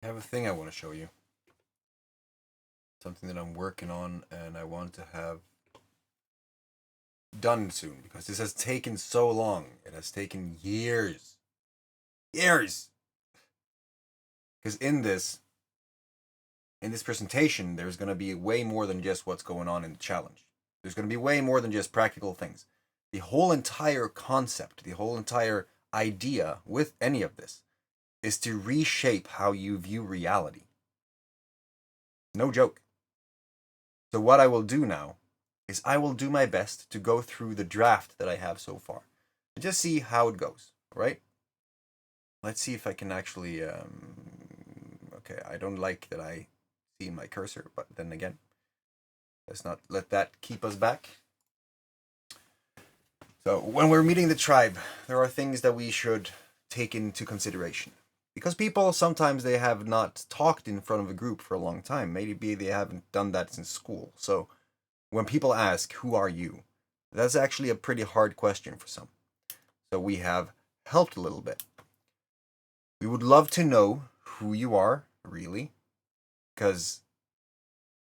I have a thing I want to show you. Something that I'm working on and I want to have done soon because this has taken so long. It has taken years. Years! Because in this presentation, there's going to be way more than just what's going on in the challenge. There's going to be way more than just practical things. The whole entire concept, the whole entire idea with any of this is to reshape how you view reality. No joke. So what I will do now is I will do my best to go through the draft that I have so far and just see how it goes, right? Let's see if I can actually, okay, I don't like that I see my cursor, but then again, let's not let that keep us back. So when we're meeting the tribe, there are things that we should take into consideration. Because people, sometimes they have not talked in front of a group for a long time. Maybe they haven't done that since school. So when people ask, who are you? That's actually a pretty hard question for some. So we have helped a little bit. We would love to know who you are, really. Because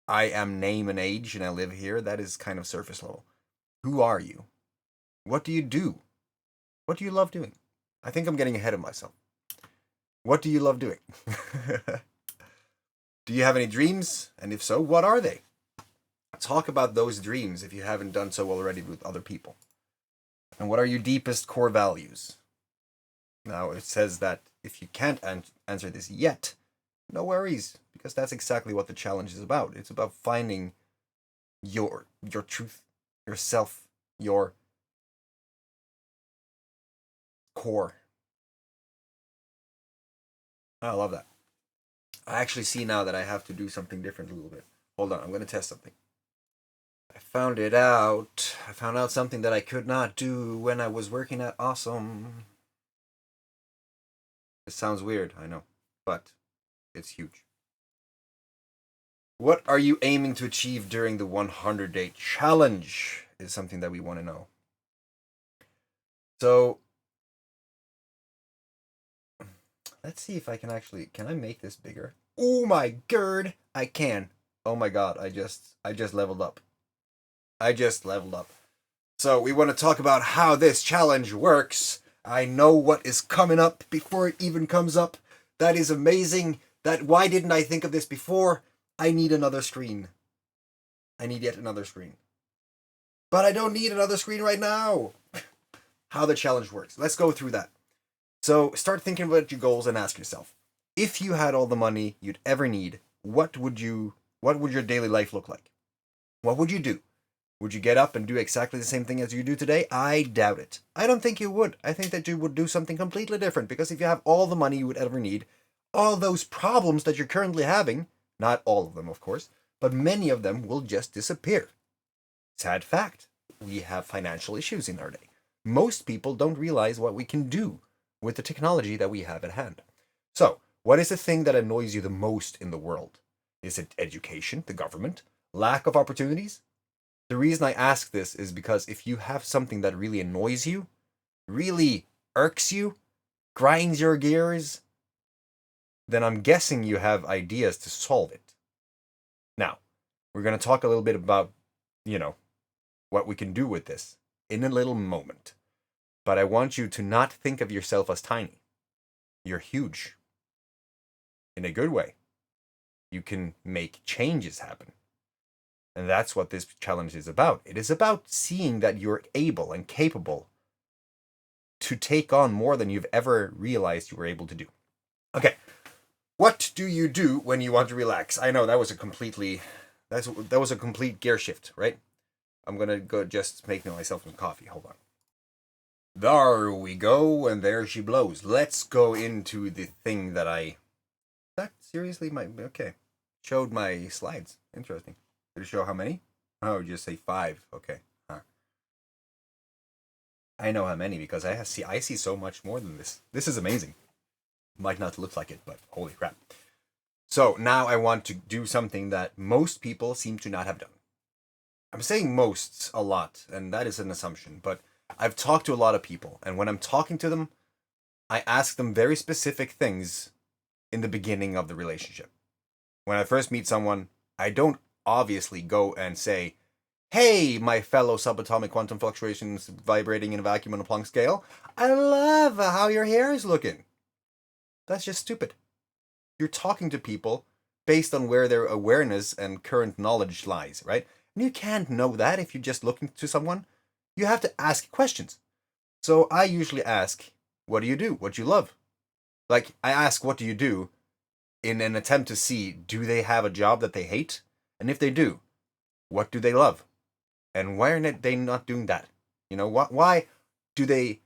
I am name and age and I live here. That is kind of surface level. Who are you? What do you do? What do you love doing? I think I'm getting ahead of myself. What do you love doing? Do you have any dreams? And if so, what are they? Talk about those dreams if you haven't done so already with other people. And what are your deepest core values? Now, it says that if you can't answer this yet, no worries, because that's exactly what the challenge is about. It's about finding your truth, yourself, your core. I love that. I actually see now that I have to do something different a little bit. Hold on, I'm going to test something. I found it out. I found out something that I could not do when I was working at Awesome. It sounds weird, I know, but it's huge. What are you aiming to achieve during the 100-day challenge is something that we want to know. So, let's see if I can I make this bigger? Oh my god, I can. Oh my god, I just leveled up. I just leveled up. So we want to talk about how this challenge works. I know what is coming up before it even comes up. That is amazing. Why didn't I think of this before? I need another screen. I need yet another screen. But I don't need another screen right now. How the challenge works. Let's go through that. So start thinking about your goals and ask yourself, if you had all the money you'd ever need, what would your daily life look like? What would you do? Would you get up and do exactly the same thing as you do today? I doubt it. I don't think you would. I think that you would do something completely different, because if you have all the money you would ever need, all those problems that you're currently having, not all of them, of course, but many of them will just disappear. Sad fact. We have financial issues in our day. Most people don't realize what we can do with the technology that we have at hand. So, what is the thing that annoys you the most in the world? Is it education, the government, lack of opportunities? The reason I ask this is because if you have something that really annoys you, really irks you, grinds your gears, then I'm guessing you have ideas to solve it. Now, we're going to talk a little bit about, what we can do with this in a little moment. But I want you to not think of yourself as tiny. You're huge. In a good way. You can make changes happen. And that's what this challenge is about. It is about seeing that you're able and capable to take on more than you've ever realized you were able to do. Okay. What do you do when you want to relax? I know that was a complete gear shift, right? I'm going to go just make myself some coffee. Hold on. There we go, and there she blows. Let's go into the thing that seriously okay. Showed my slides. Interesting. Did it show how many? Oh, just say 5. Okay. Huh. I know how many because I see so much more than this. This is amazing. Might not look like it, but holy crap. So now I want to do something that most people seem to not have done. I'm saying most a lot, and that is an assumption, but I've talked to a lot of people, and when I'm talking to them, I ask them very specific things in the beginning of the relationship. When I first meet someone, I don't obviously go and say, hey, my fellow subatomic quantum fluctuations vibrating in a vacuum on a Planck scale, I love how your hair is looking. That's just stupid. You're talking to people based on where their awareness and current knowledge lies, right? And you can't know that if you're just looking to someone. You have to ask questions. So I usually ask, what do you do? What do you love? Like, I ask, what do you do? In an attempt to see, do they have a job that they hate? And if they do, what do they love? And why are they not doing that? You know, why do they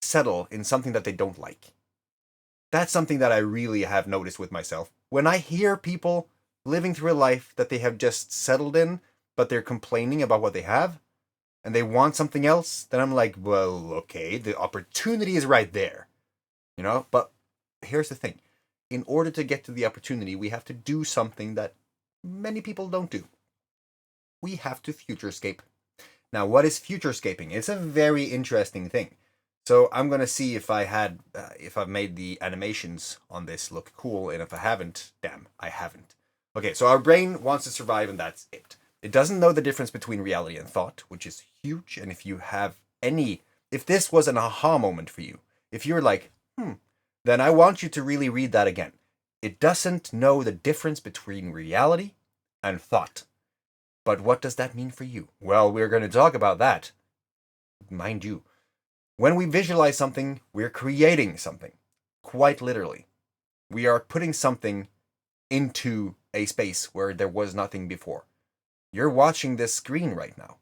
settle in something that they don't like? That's something that I really have noticed with myself. When I hear people living through a life that they have just settled in, but they're complaining about what they have, and they want something else, then I'm like, well, okay, the opportunity is right there. You know, but here's the thing. In order to get to the opportunity, we have to do something that many people don't do. We have to futurescape. Now, what is futurescaping? It's a very interesting thing. So I'm going to see if I've made the animations on this look cool, and if I haven't, damn, I haven't. Okay, so our brain wants to survive, and that's it. It doesn't know the difference between reality and thought, which is huge. And if this was an aha moment for you, if you're like, then I want you to really read that again. It doesn't know the difference between reality and thought. But what does that mean for you? Well, we're going to talk about that. Mind you, when we visualize something, we're creating something. Quite literally. We are putting something into a space where there was nothing before. You're watching this screen right now.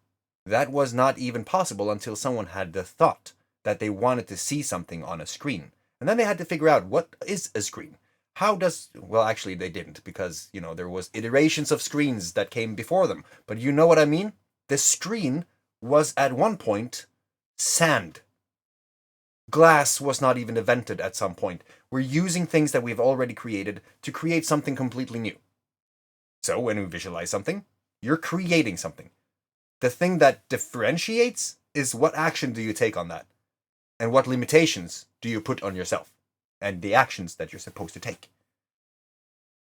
That was not even possible until someone had the thought that they wanted to see something on a screen. And then they had to figure out, what is a screen? Well, actually they didn't, because, there was iterations of screens that came before them. But you know what I mean? The screen was at one point sand. Glass was not even invented at some point. We're using things that we've already created to create something completely new. So when we visualize something, you're creating something. The thing that differentiates is what action do you take on that? And what limitations do you put on yourself? And the actions that you're supposed to take.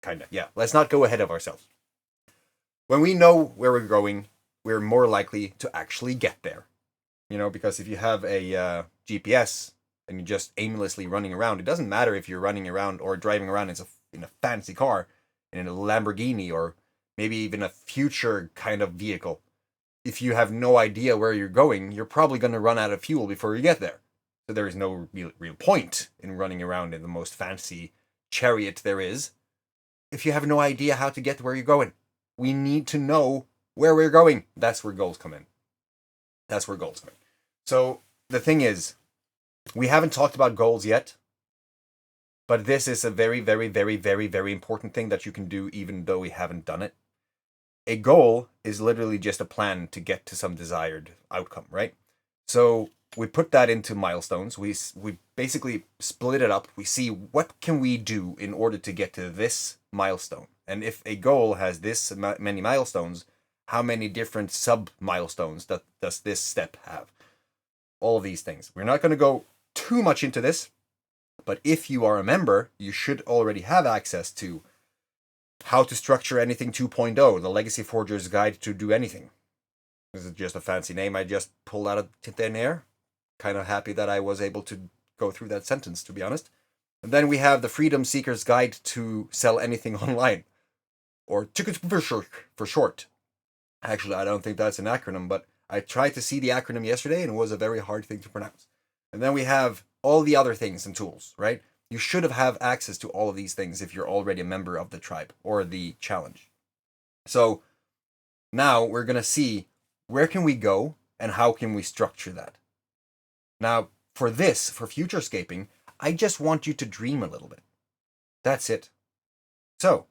Kinda, yeah. Let's not go ahead of ourselves. When we know where we're going, we're more likely to actually get there. Because if you have a GPS and you're just aimlessly running around, it doesn't matter if you're running around or driving around in a fancy car, in a Lamborghini, or maybe even a future kind of vehicle. If you have no idea where you're going, you're probably going to run out of fuel before you get there. So there is no real point in running around in the most fancy chariot there is if you have no idea how to get to where you're going. We need to know where we're going. That's where goals come in. So the thing is, we haven't talked about goals yet, but this is a very, very, very, very, very important thing that you can do even though we haven't done it. A goal is literally just a plan to get to some desired outcome, right? So we put that into milestones. We basically split it up. We see what can we do in order to get to this milestone. And if a goal has this many milestones, how many different sub-milestones does this step have? All of these things. We're not going to go too much into this, but if you are a member, you should already have access to How to Structure Anything 2.0, the Legacy Forger's Guide to Do Anything. This is just a fancy name I just pulled out of thin air. Kind of happy that I was able to go through that sentence, to be honest. And then we have the Freedom Seeker's Guide to Sell Anything Online, or TICKET for short. Actually, I don't think that's an acronym, but I tried to see the acronym yesterday, and it was a very hard thing to pronounce. And then we have all the other things and tools, right? You should have access to all of these things if you're already a member of the tribe or the challenge. So now we're going to see where can we go and how can we structure that. Now, for futurescaping, I just want you to dream a little bit. That's it. So,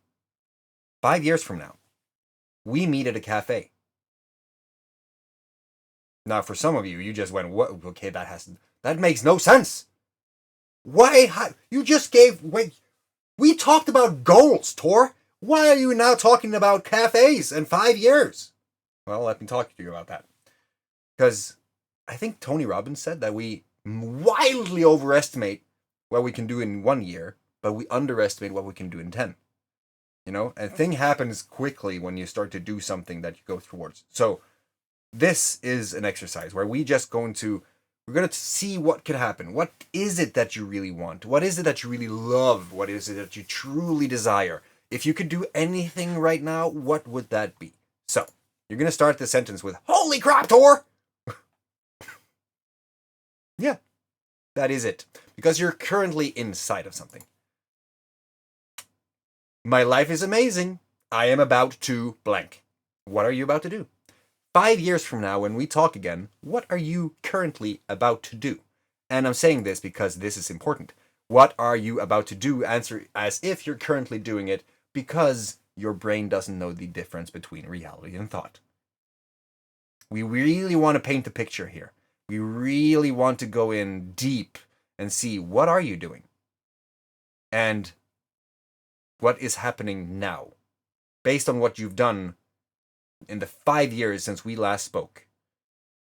5 years from now, we meet at a cafe. Now, for some of you, you just went, "What? Okay, that makes no sense. Why? We talked about goals, Tor. Why are you now talking about cafes and 5 years?" Well, let me talk to you about that. Because I think Tony Robbins said that we wildly overestimate what we can do in 1 year but we underestimate what we can do in 10. You know, and thing happens quickly when you start to do something that you go towards. So this is an exercise where we're going to see what could happen. What is it that you really want? What is it that you really love? What is it that you truly desire? If you could do anything right now, what would that be? So you're going to start the sentence with, "Holy crap, Tor!" Yeah, that is it. Because you're currently inside of something. My life is amazing. I am about to blank. What are you about to do? 5 years from now, when we talk again, what are you currently about to do? And I'm saying this because this is important. What are you about to do? Answer as if you're currently doing it, because your brain doesn't know the difference between reality and thought. We really want to paint the picture here. We really want to go in deep and see, what are you doing? And what is happening now? Based on what you've done in the 5 years since we last spoke.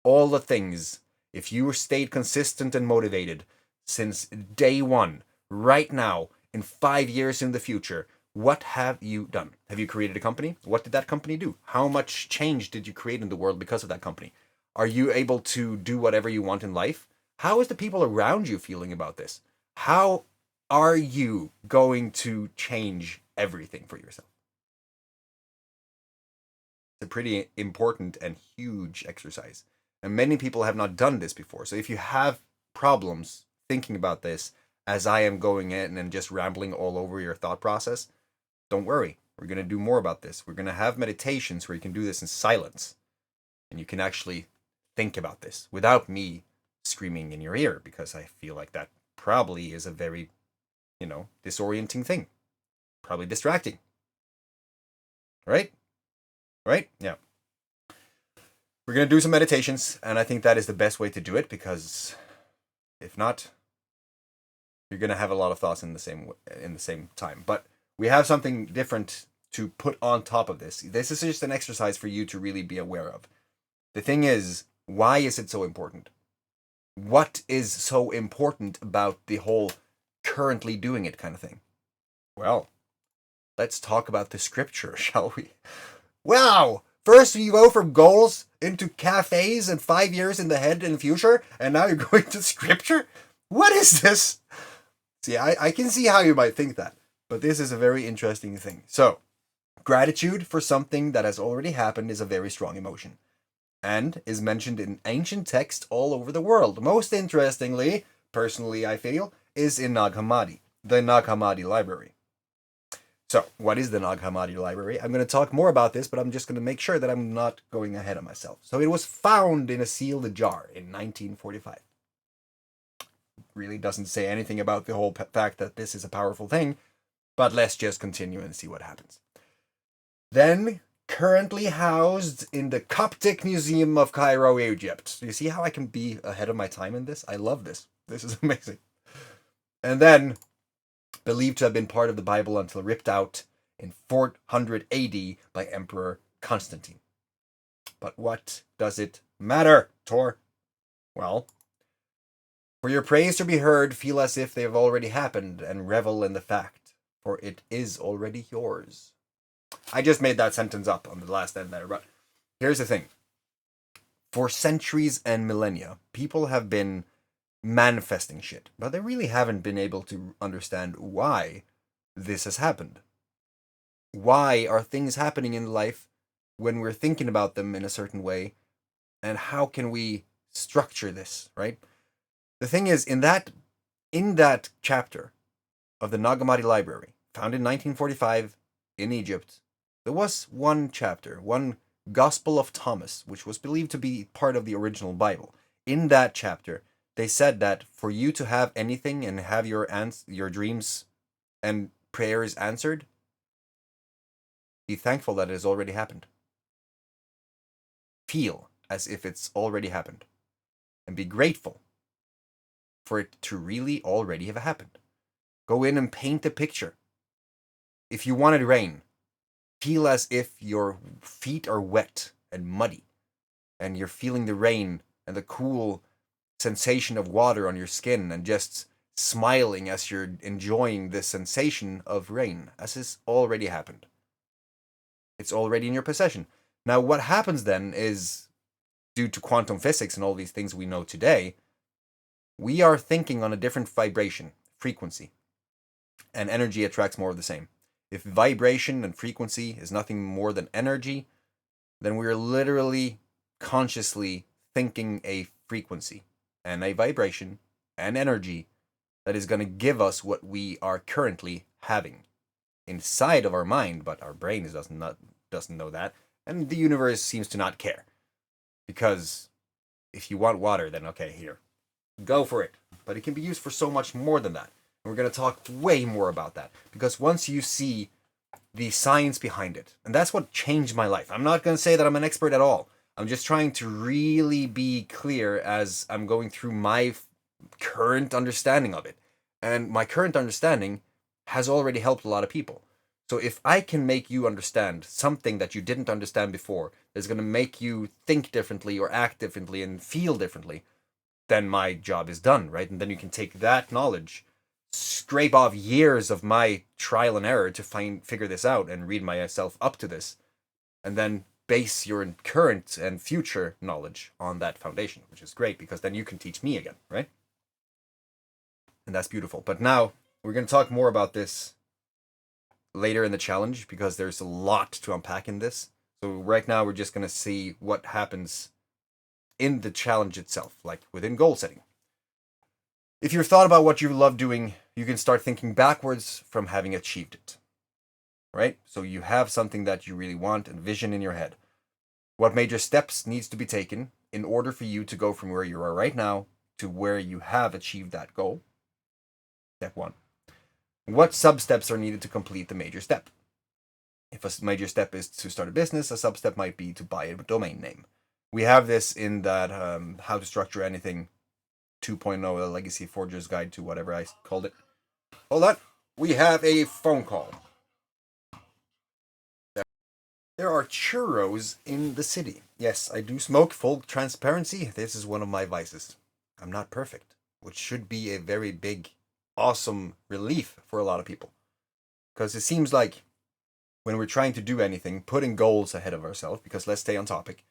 All the things, if you stayed consistent and motivated since day one, right now, in 5 years in the future, what have you done? Have you created a company? What did that company do? How much change did you create in the world because of that company? Are you able to do whatever you want in life? How is the people around you feeling about this? How are you going to change everything for yourself? It's a pretty important and huge exercise. And many people have not done this before. So if you have problems thinking about this, as I am going in and just rambling all over your thought process, don't worry. We're going to do more about this. We're going to have meditations where you can do this in silence. And you can actually think about this without me screaming in your ear, because I feel like that probably is a very, disorienting thing. Probably distracting. Right? Right? Yeah. We're going to do some meditations, and I think that is the best way to do it, because if not, you're going to have a lot of thoughts in the same time. But we have something different to put on top of this. This is just an exercise for you to really be aware of. The thing is, why is it so important? What is so important about the whole currently doing it kind of thing? Well, let's talk about the scripture, shall we? Wow! First you go from goals into cafes and 5 years in the head in the future, and now you're going to scripture? What is this? See, I can see how you might think that, but this is a very interesting thing. So, gratitude for something that has already happened is a very strong emotion, and is mentioned in ancient texts all over the world. Most interestingly, personally I feel, is in Nag Hammadi, the Nag Hammadi library. So, what is the Nag Hammadi library? I'm going to talk more about this, but I'm just going to make sure that I'm not going ahead of myself. So, it was found in a sealed jar in 1945. Really doesn't say anything about the whole fact that this is a powerful thing, but let's just continue and see what happens. Then, currently housed in the Coptic Museum of Cairo, Egypt. You see how I can be ahead of my time in this? I love this. This is amazing. And then, believed to have been part of the Bible until ripped out in 400 AD by Emperor Constantine. But what does it matter, Tor? Well, for your praise to be heard, feel as if they have already happened, and revel in the fact, for it is already yours. I just made that sentence up on the last end there, but here's the thing. For centuries and millennia, people have been manifesting shit, but they really haven't been able to understand why this has happened. Why are things happening in life when we're thinking about them in a certain way, and how can we structure this, right? The thing is, in that chapter of the Nag Hammadi library, found in 1945 in Egypt, there was one chapter, one Gospel of Thomas, which was believed to be part of the original Bible. In that chapter, they said that for you to have anything and have your dreams and prayers answered, be thankful that it has already happened. Feel as if it's already happened. And be grateful for it to really already have happened. Go in and paint the picture. If you wanted rain, feel as if your feet are wet and muddy, and you're feeling the rain and the cool sensation of water on your skin, and just smiling as you're enjoying the sensation of rain, as has already happened. It's already in your possession. Now, what happens then is, due to quantum physics and all these things we know today, we are thinking on a different vibration, frequency, and energy attracts more of the same. If vibration and frequency is nothing more than energy, then we're literally consciously thinking a frequency and a vibration and energy that is going to give us what we are currently having inside of our mind, but our brain doesn't know that, and the universe seems to not care. Because if you want water, then okay, here, go for it. But it can be used for so much more than that. And we're going to talk way more about that, because once you see the science behind it, and that's what changed my life. I'm not going to say that I'm an expert at all. I'm just trying to really be clear as I'm going through my current understanding of it. And my current understanding has already helped a lot of people. So if I can make you understand something that you didn't understand before, that's going to make you think differently or act differently and feel differently, then my job is done, right? And then you can take that knowledge, scrape off years of my trial and error to figure this out and read myself up to this, and then base your current and future knowledge on that foundation, which is great, because then you can teach me again, right? And that's beautiful. But now we're going to talk more about this later in the challenge, because there's a lot to unpack in this. So right now we're just going to see what happens in the challenge itself, like within goal setting. If you've thought about what you love doing, you can start thinking backwards from having achieved it, right? So you have something that you really want and vision in your head. What major steps needs to be taken in order for you to go from where you are right now to where you have achieved that goal? Step 1. What sub-steps are needed to complete the major step? If a major step is to start a business, a sub-step might be to buy a domain name. We have this in that How to Structure Anything 2.0, a Legacy Forger's Guide to whatever I called it. Hold on. We have a phone call. There are churros in the city. Yes, I do smoke. Full transparency. This is one of my vices. I'm not perfect, which should be a very big, awesome relief for a lot of people. Because it seems like when we're trying to do anything, putting goals ahead of ourselves, because let's stay on topic,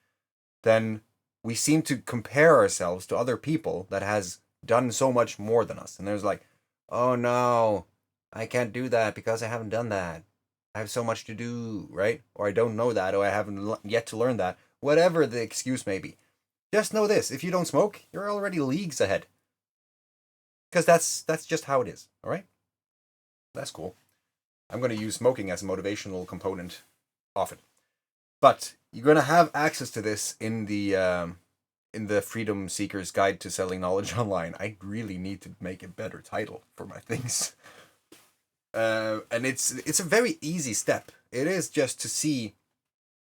then we seem to compare ourselves to other people that has done so much more than us. And there's like, oh no, I can't do that because I haven't done that. I have so much to do, right? Or I don't know that, or I haven't yet to learn that. Whatever the excuse may be. Just know this, if you don't smoke, you're already leagues ahead. Because that's just how it is, all right? That's cool. I'm going to use smoking as a motivational component often. But you're going to have access to this in the Freedom Seeker's Guide to Selling Knowledge Online. I really need to make a better title for my things. And it's a very easy step. It is just to see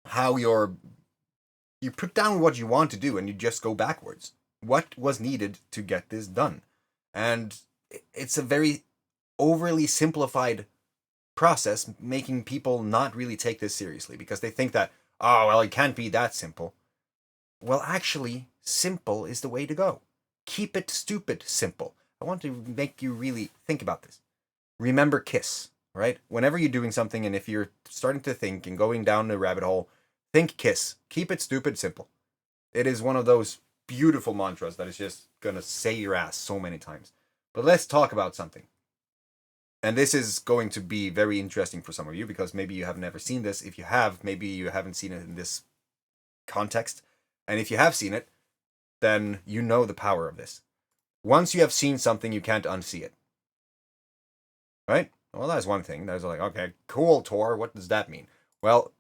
how you put down what you want to do and you just go backwards. What was needed to get this done? And it's a very overly simplified process, making people not really take this seriously, because they think that, oh, well, it can't be that simple. Well, actually, simple is the way to go. Keep it stupid simple. I want to make you really think about this. Remember KISS, right? Whenever you're doing something, and if you're starting to think and going down the rabbit hole, think KISS. Keep it stupid simple. It is one of those beautiful mantras that is just going to save your ass so many times. But let's talk about something. And this is going to be very interesting for some of you, because maybe you have never seen this. If you have, maybe you haven't seen it in this context. And if you have seen it, then you know the power of this. Once you have seen something, you can't unsee it. Right? Well, that's one thing. There's like, okay, cool, Tor. What does that mean? Well,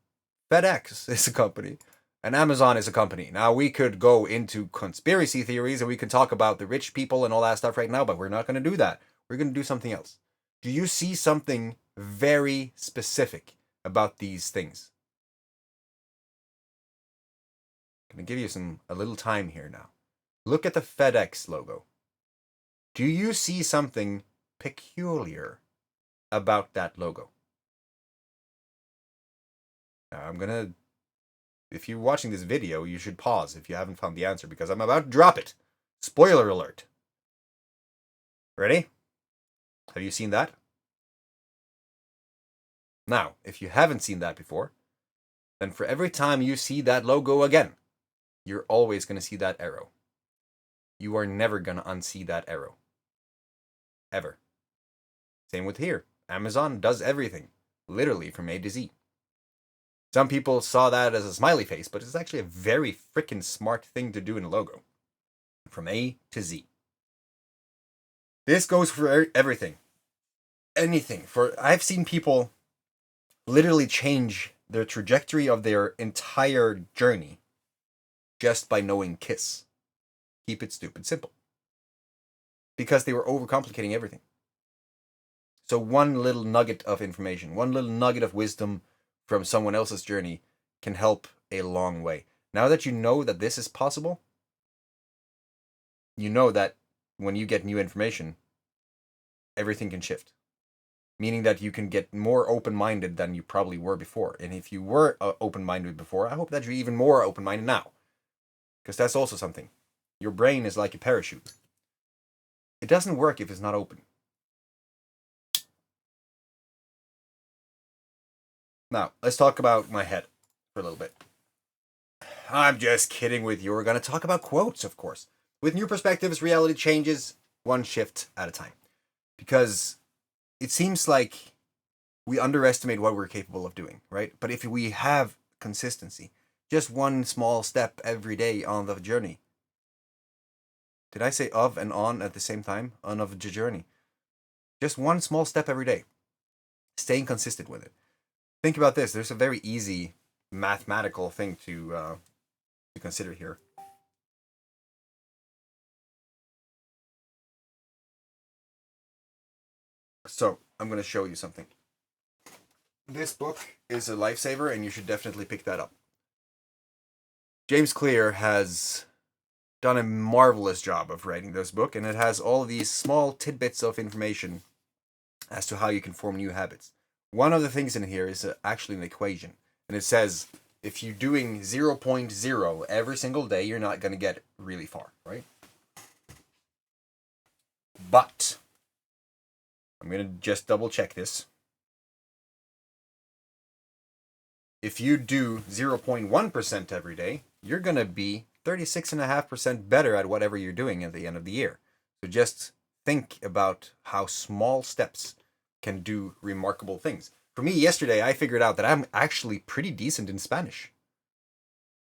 FedEx is a company, and Amazon is a company. Now, we could go into conspiracy theories, and we could talk about the rich people and all that stuff right now, but we're not going to do that. We're going to do something else. Do you see something very specific about these things? I'm going to give you a little time here now. Look at the FedEx logo. Do you see something peculiar about that logo? Now, if you're watching this video, you should pause if you haven't found the answer, because I'm about to drop it. Spoiler alert. Ready? Have you seen that? Now, if you haven't seen that before, then for every time you see that logo again, you're always going to see that arrow. You are never going to unsee that arrow. Ever. Same with here. Amazon does everything, literally from A to Z. Some people saw that as a smiley face, but it's actually a very freaking smart thing to do in a logo. From A to Z. This goes for everything. Anything. I've seen people literally change the trajectory of their entire journey just by knowing KISS. Keep it stupid simple. Because they were overcomplicating everything. So one little nugget of information, one little nugget of wisdom from someone else's journey can help a long way. Now that you know that this is possible, you know that when you get new information, everything can shift. Meaning that you can get more open-minded than you probably were before. And if you were open-minded before, I hope that you're even more open-minded now. Because that's also something. Your brain is like a parachute. It doesn't work if it's not open. Now, let's talk about my head for a little bit. I'm just kidding with you. We're going to talk about quotes, of course. With new perspectives, reality changes one shift at a time. Because it seems like we underestimate what we're capable of doing, right? But if we have consistency, just one small step every day on the journey. Did I say of and on at the same time? On of the journey. Just one small step every day. Staying consistent with it. Think about this. There's a very easy mathematical thing to consider here. So, I'm going to show you something. This book is a lifesaver, and you should definitely pick that up. J.'s Clear has done a marvelous job of writing this book, and it has all of these small tidbits of information as to how you can form new habits. One of the things in here is actually an equation, and it says if you're doing 0.0 every single day, you're not going to get really far, right? But I'm going to just double check this. If you do 0.1% every day, you're going to be 36.5% better at whatever you're doing at the end of the year. So just think about how small steps can do remarkable things. For me, yesterday, I figured out that I'm actually pretty decent in Spanish.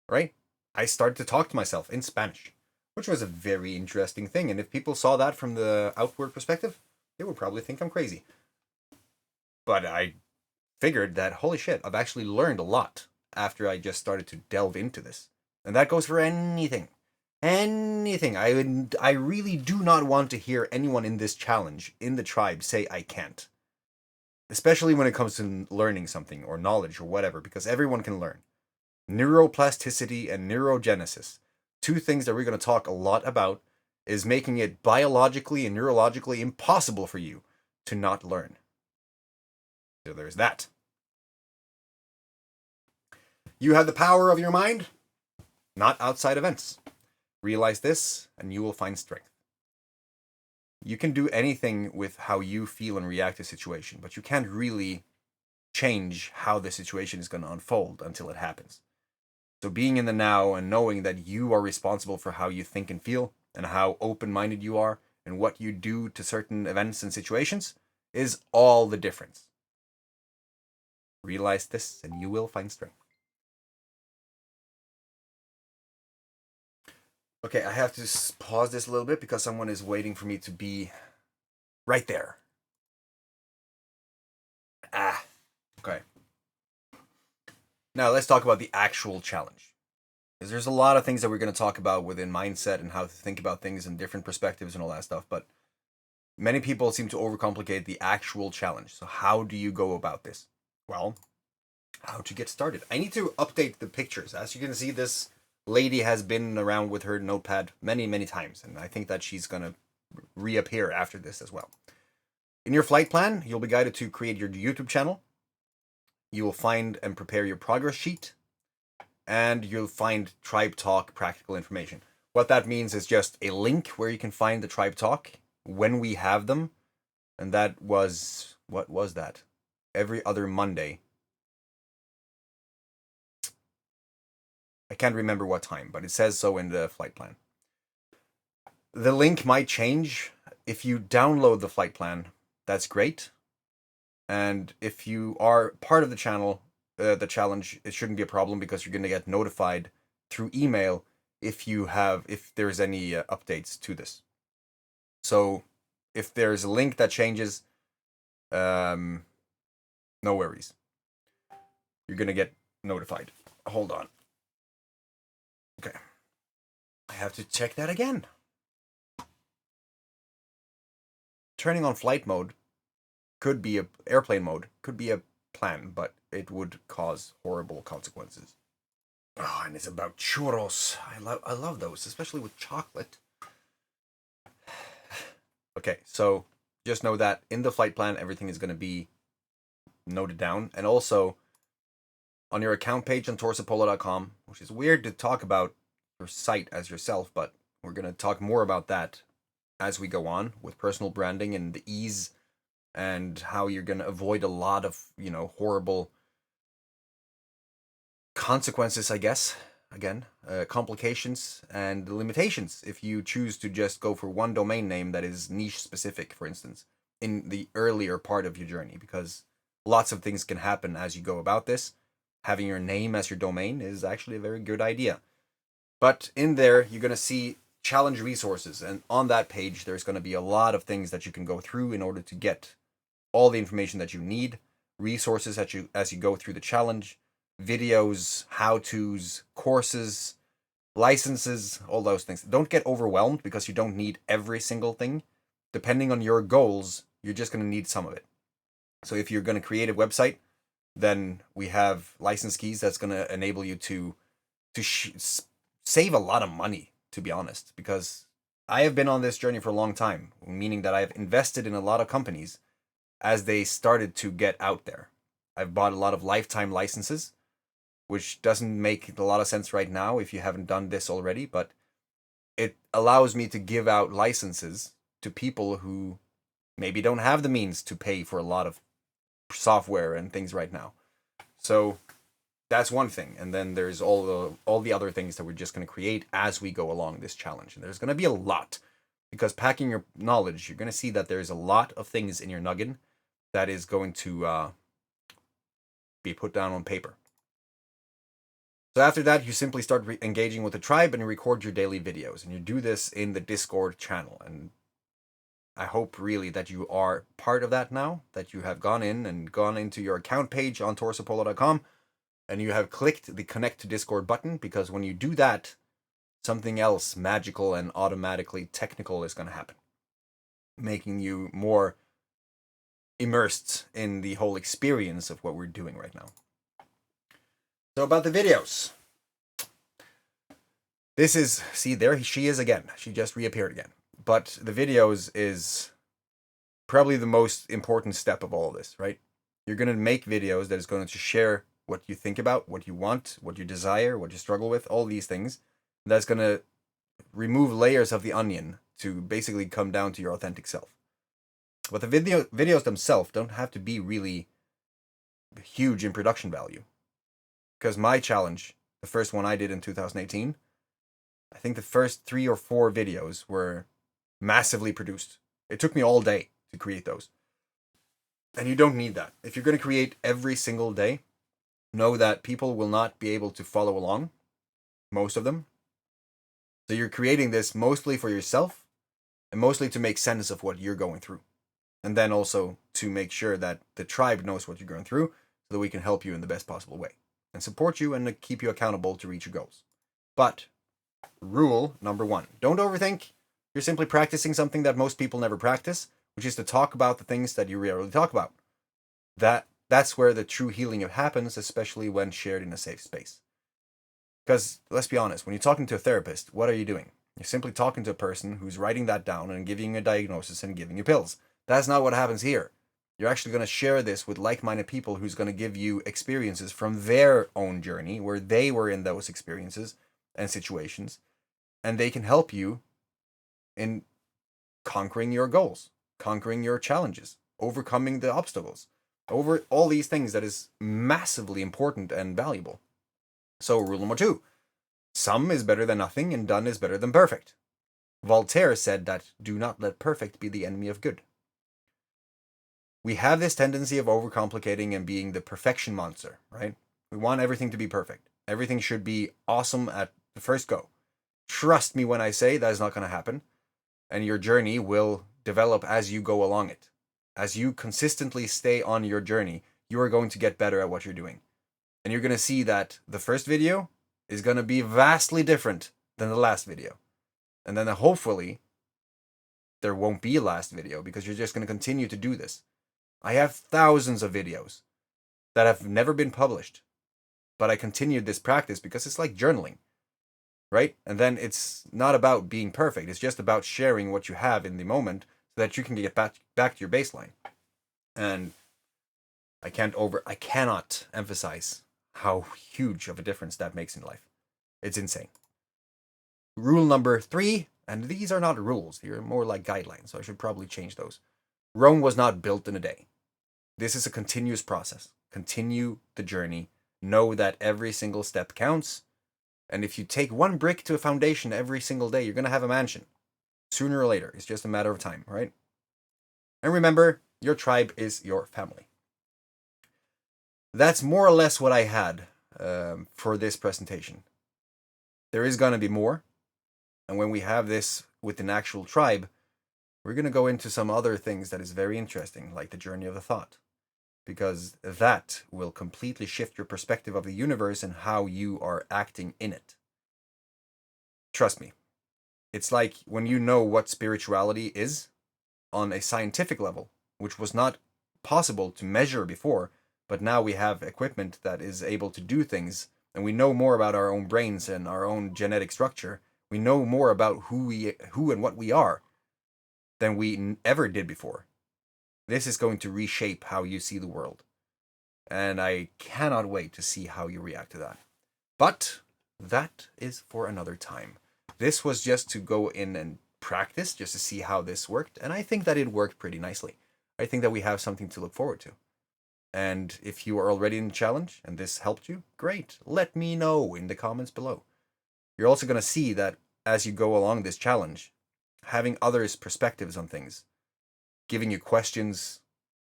Right? I started to talk to myself in Spanish, which was a very interesting thing. And if people saw that from the outward perspective, they would probably think I'm crazy. But I figured that, holy shit, I've actually learned a lot after I just started to delve into this. And that goes for anything. Anything. I really do not want to hear anyone in this challenge, in the tribe, say I can't. Especially when it comes to learning something or knowledge or whatever, because everyone can learn. Neuroplasticity and neurogenesis. Two things that we're going to talk a lot about is making it biologically and neurologically impossible for you to not learn. So there's that. You have the power of your mind, not outside events. Realize this, and you will find strength. You can do anything with how you feel and react to a situation, but you can't really change how the situation is going to unfold until it happens. So being in the now and knowing that you are responsible for how you think and feel and how open-minded you are and what you do to certain events and situations is all the difference. Realize this, and you will find strength. Okay, I have to pause this a little bit because someone is waiting for me to be right there. Okay. Now let's talk about the actual challenge. Because there's a lot of things that we're going to talk about within mindset and how to think about things in different perspectives and all that stuff, but many people seem to overcomplicate the actual challenge. So how do you go about this? Well, how to get started. I need to update the pictures. As you can see, this lady has been around with her notepad many, many times, and I think that she's going to reappear after this as well. In your flight plan, you'll be guided to create your YouTube channel. You will find and prepare your progress sheet, and you'll find Tribe Talk practical information. What that means is just a link where you can find the Tribe Talk when we have them And that was, what was that? Every other Monday. I can't remember what time, but it says so in the flight plan. The link might change. If you download the flight plan, that's great. And if you are part of the channel, the challenge, it shouldn't be a problem because you're going to get notified through email if there's any updates to this. So if there's a link that changes, no worries. You're going to get notified. Hold on. Okay. I have to check that again. Turning on flight mode could be airplane mode could be a plan, but it would cause horrible consequences. Oh, and it's about churros. I love those, especially with chocolate. Okay, so just know that in the flight plan, everything is going to be noted down, and also on your account page on theseppola.com, which is weird to talk about your site as yourself, but we're going to talk more about that as we go on with personal branding and the ease and how you're going to avoid a lot of, horrible consequences, I guess. Again, complications and limitations if you choose to just go for one domain name that is niche specific, for instance, in the earlier part of your journey, because lots of things can happen as you go about this. Having your name as your domain is actually a very good idea. But in there, you're going to see challenge resources, and on that page, there's going to be a lot of things that you can go through in order to get all the information that you need, resources as you go through the challenge, videos, how-tos, courses, licenses, all those things. Don't get overwhelmed because you don't need every single thing. Depending on your goals, you're just going to need some of it. So if you're going to create a website, then we have license keys that's going to enable you to save a lot of money, to be honest, because I have been on this journey for a long time, meaning that I've invested in a lot of companies as they started to get out there. I've bought a lot of lifetime licenses, which doesn't make a lot of sense right now if you haven't done this already, but it allows me to give out licenses to people who maybe don't have the means to pay for a lot of software and things right now. So that's one thing. And then there's all the other things that we're just going to create as we go along this challenge. And there's going to be a lot, because packing your knowledge, you're going to see that there's a lot of things in your noggin that is going to be put down on paper. So after that, you simply start engaging with the tribe and you record your daily videos. And you do this in the Discord channel. And I hope really that you are part of that now, that you have gone into your account page on theseppola.com and you have clicked the connect to Discord button, because when you do that, something else magical and automatically technical is going to happen, making you more immersed in the whole experience of what we're doing right now. So about the videos. This is, see, there she is again. She just reappeared again. But the videos is probably the most important step of all of this, right? You're going to make videos that is going to share what you think about, what you want, what you desire, what you struggle with, all these things. That's going to remove layers of the onion to basically come down to your authentic self. But the videos themselves don't have to be really huge in production value. Because my challenge, the first one I did in 2018, I think the first 3 or 4 videos were massively produced. It took me all day to create those. And you don't need that. If you're going to create every single day, know that people will not be able to follow along, most of them. So you're creating this mostly for yourself and mostly to make sense of what you're going through. And then also to make sure that the tribe knows what you're going through so that we can help you in the best possible way and support you and keep you accountable to reach your goals. But rule number 1, don't overthink. You're simply practicing something that most people never practice, which is to talk about the things that you rarely talk about. That's where the true healing happens, especially when shared in a safe space. Because let's be honest, when you're talking to a therapist, what are you doing? You're simply talking to a person who's writing that down and giving you a diagnosis and giving you pills. That's not what happens here. You're actually going to share this with like-minded people who's going to give you experiences from their own journey, where they were in those experiences and situations, and they can help you in conquering your goals. conquering your challenges, overcoming the obstacles, over all these things that is massively important and valuable. So rule number 2, some is better than nothing and done is better than perfect. Voltaire said that do not let perfect be the enemy of good. We have this tendency of overcomplicating and being the perfection monster, right? We want everything to be perfect. Everything should be awesome at the first go. Trust me when I say that is not going to happen. And your journey will develop as you go along it. As you consistently stay on your journey, you are going to get better at what you're doing. And you're going to see that the first video is going to be vastly different than the last video. And then hopefully there won't be a last video because you're just going to continue to do this. I have thousands of videos that have never been published, but I continued this practice because it's like journaling, right? And then it's not about being perfect. It's just about sharing what you have in the moment so that you can get back to your baseline. And I cannot emphasize how huge of a difference that makes in life. It's insane. Rule number 3, and these are not rules. They're more like guidelines, so I should probably change those. Rome was not built in a day. This is a continuous process. Continue the journey. Know that every single step counts. And if you take one brick to a foundation every single day, you're going to have a mansion. Sooner or later. It's just a matter of time, right? And remember, your tribe is your family. That's more or less what I had for this presentation. There is going to be more. And when we have this with an actual tribe, we're going to go into some other things that is very interesting, like the journey of the thought. Because that will completely shift your perspective of the universe and how you are acting in it. Trust me. It's like when you know what spirituality is on a scientific level, which was not possible to measure before, but now we have equipment that is able to do things, and we know more about our own brains and our own genetic structure. We know more about who and what we are than we ever did before. This is going to reshape how you see the world. And I cannot wait to see how you react to that. But that is for another time. This was just to go in and practice, just to see how this worked. And I think that it worked pretty nicely. I think that we have something to look forward to. And if you are already in the challenge and this helped you, great. Let me know in the comments below. You're also going to see that as you go along this challenge, having others' perspectives on things, giving you questions,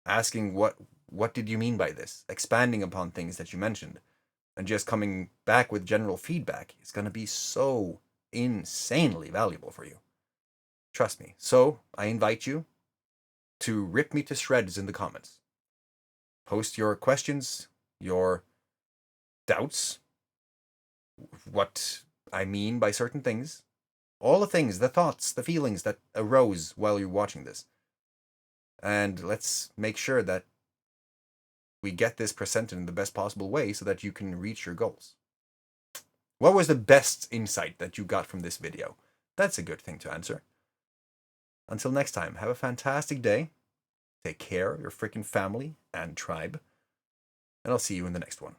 asking what did you mean by this, expanding upon things that you mentioned, and just coming back with general feedback is going to be so insanely valuable for you. Trust me. So I invite you to rip me to shreds in the comments. Post your questions, your doubts, what I mean by certain things, all the things, the thoughts, the feelings that arose while you're watching this. And let's make sure that we get this presented in the best possible way so that you can reach your goals. What was the best insight that you got from this video? That's a good thing to answer. Until next time, have a fantastic day. Take care of your freaking family and tribe. And I'll see you in the next one.